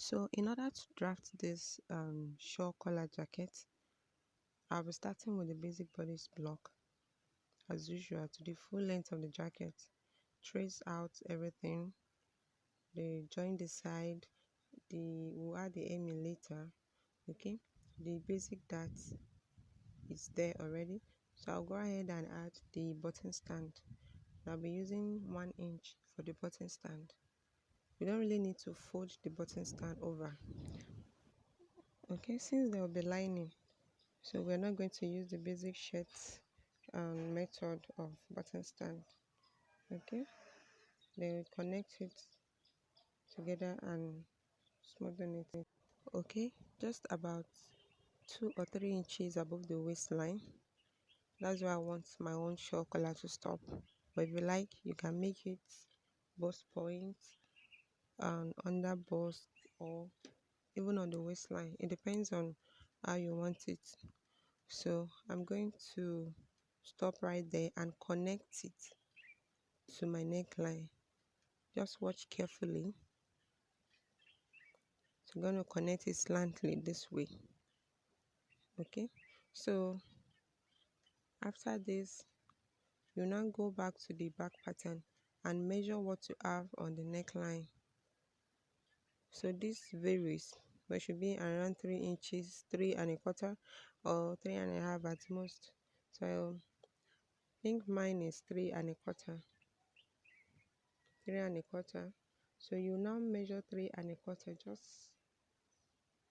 So in order to draft this shawl collar jacket, I'll be starting with the basic bodice block as usual to the full length of the jacket. Trace out everything, join the side, we'll add the hemming later. Okay, the basic dart is there already, so I'll go ahead and add the button stand. I'll be using 1 inch for the button stand. We don't really need to fold the button stand over. Okay, since there will be lining, so we're not going to use the basic shirt method of button stand. Okay, then we connect it together and smoothen it. Okay, just about 2 or 3 inches above the waistline. That's where I want my own shawl collar to stop. But if you like, you can make it bust point and under bust or even on the waistline. It depends on how you want it. So I'm going to stop right there and connect it to my neckline. Just watch carefully. So I'm going to connect it slantly this way. Okay, so after this, you now go back to the back pattern and measure what you have on the neckline. So this varies, but should be around 3 inches, 3 1/4, or 3 1/2 at most. So I think mine is 3 1/4. 3 1/4. So you now measure 3 1/4 just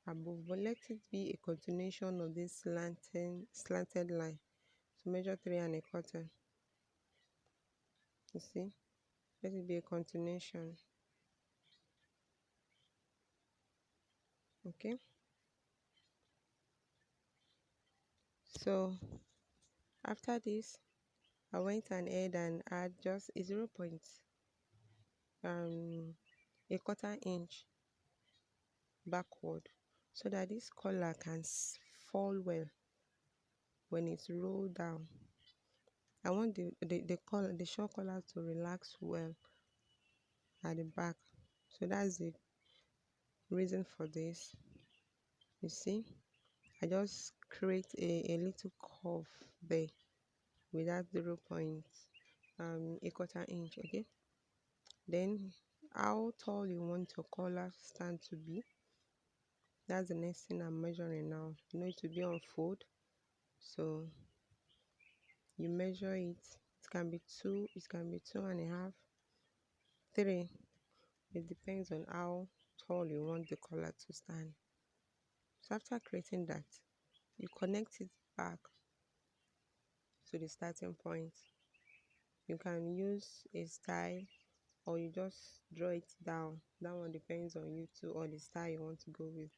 above, but let it be a continuation of this slanted line. So measure 3 1/4. You see, let it be a continuation. Okay, so after this, I went ahead and add just a 0.25 inch backward so that this collar can fall well when it's rolled down. I want the shawl collar to relax well at the back. So that's the reason for this. You see, I just create a little curve there with that 0.25 inch. Okay, then how tall you want your collar stand to be, that's the next thing I'm measuring now. You know, it to be on fold, so you measure it. It can be 2, it can be 2 1/2, 3. It depends on how tall you want the collar to stand. So after creating that, you connect it back to the starting point. You can use a style or you just draw it down. That one depends on you too, or the style you want to go with.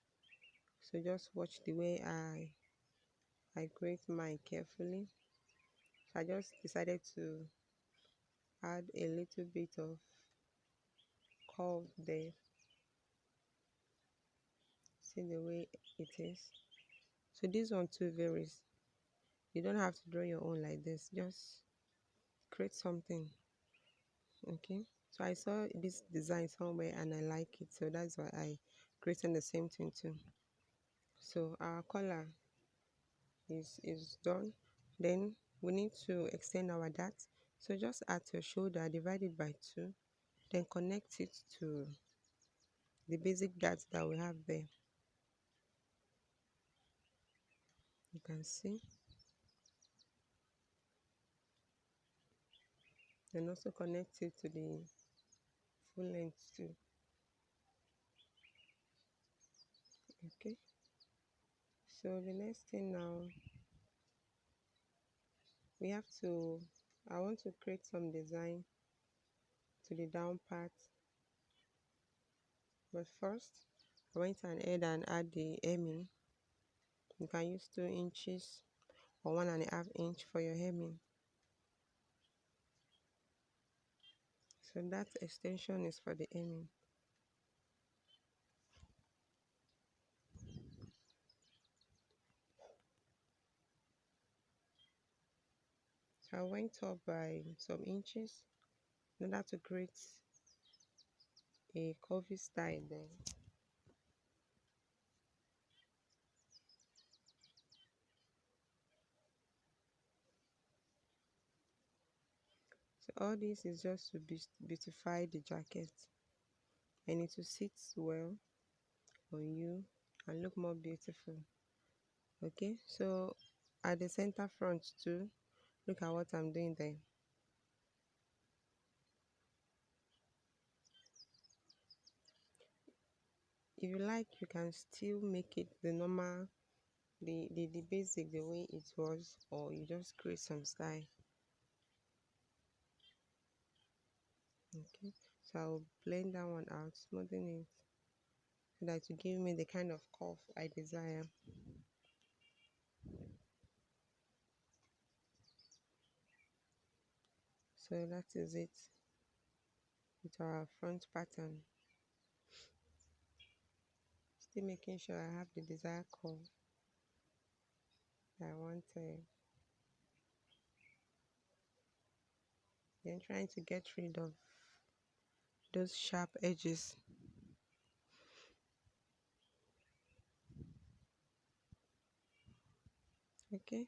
So just watch the way I create mine carefully. So I just decided to add a little bit of curve there. See the way it is. So this one too varies. You don't have to draw your own like this. Just create something. Okay. So I saw this design somewhere and I like it. So that's why I created the same thing too. So our collar is done. Then we need to extend our dart. So just at your shoulder, divide it by 2, then connect it to the basic dart that we have there. You can see. Then also connect it to the full length too. Okay. So the next thing now, we have to, I want to create some design to the down part. But first, I went ahead and add the hemming. You can use 2 inches or 1.5 inch for your hemming. So that extension is for the hemming. So I went up by some inches in order to create a curvy style there. All this is just to beautify the jacket, and it will sit well on you and look more beautiful. Okay, so at the center front too, look at what I'm doing there. If you like, you can still make it the normal, the basic, the way it was, or you just create some style. Okay, so I'll blend that one out, smoothing it so that you give me the kind of curve I desire. So that is it with our front pattern. Still making sure I have the desired curve that I wanted. Then trying to get rid of those sharp edges. Okay,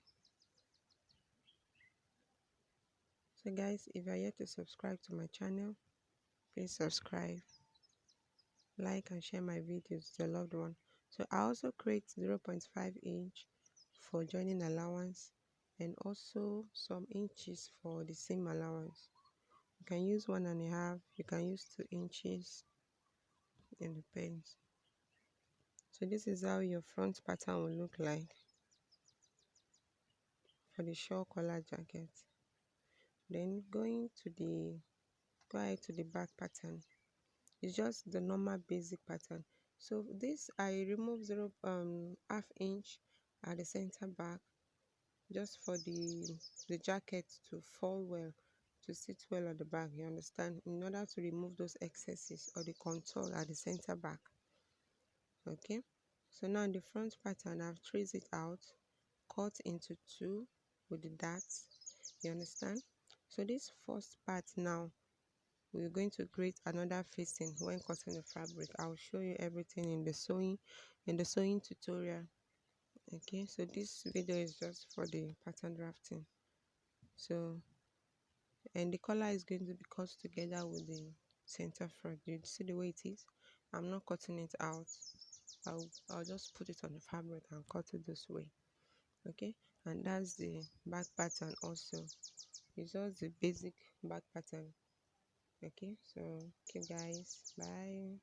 so guys, if you are yet to subscribe to my channel, please subscribe, like and share my videos with your loved one. So I also create 0.5 inch for joining allowance and also some inches for the seam allowance. You can use 1.5, you can use 2 inches, it depends. So this is how your front pattern will look like for the shawl collar jacket. Then go ahead to the back pattern. It's just the normal basic pattern. So this I remove 0.5 inch at the center back, just for the jacket to fall well, to sit well at the back, you understand, in order to remove those excesses or the contour at the center back. Okay, so now in the front pattern I've traced it out, cut into two with the darts, you understand. So this first part now, we're going to create another facing when cutting the fabric. I'll show you everything in the sewing tutorial. Okay, so this video is just for the pattern drafting. So, and the collar is going to be cut together with the center front. You see the way it is. I'm not cutting it out. I'll just put it on the fabric and cut it this way. Okay, and that's the back pattern also. It's just the basic back pattern. Okay, so okay guys, bye.